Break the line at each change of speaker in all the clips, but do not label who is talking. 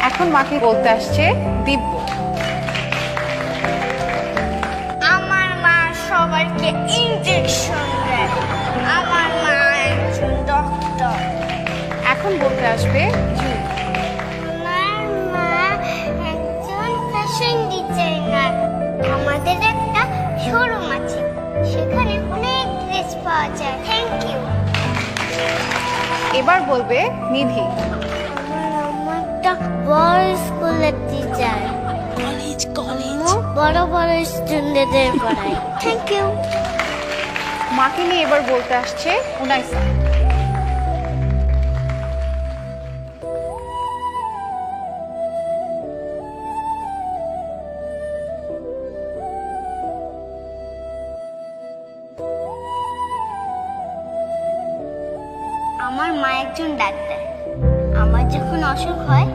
এখন মাকে বলতে আসছে দিব্য।
আমার মা সবাইকে ইনজেকশন দেয়। আমার মা একজন ডক্টর।
এখন বলতে আসবে জুই।
আমার মা একজন ফ্যাশন ডিজাইনার। আমাদের একটা শোরুম আছে, সেখানে অনেক ড্রেস পাওয়া যায়। Thank you.
এবার বলবে নিধি।
আমার আম্মা একটা বড় স্কুলের টিচার। আম্মু বড় বড় স্টুডেন্টদের পড়ায়। Thank you.
মাকে নিয়ে এবার বলতে আসছে উনাইসা।
আমার মা একজন ডাক্তার। আমার যখন অসুখ হয়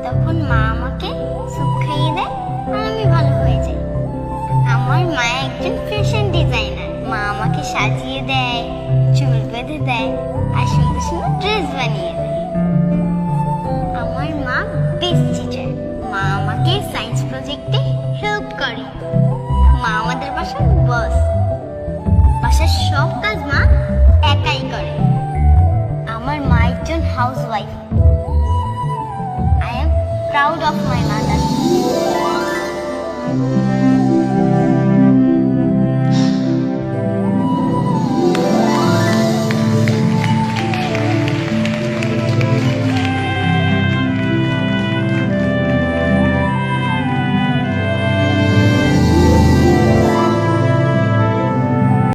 তখন মা আমাকে স্যুপ খাইয়ে দেয় আর আমি ভালো হয়ে যাই। আমার মা একজন ফ্যাশন ডিজাইনার। মা আমাকে সাজিয়ে দেয়, চুল বেঁধে দেয় আর সুন্দর সুন্দর ড্রেস বানিয়ে দেয়। আমার মা বেস্ট টিচার। মা আমাকে সায়েন্স প্রজেক্টে হেল্প করে। মা আমাদের বাসার বস। বাসার সব কাজ মা একাই করে। আমার মা একজন housewife. I am proud of my mother.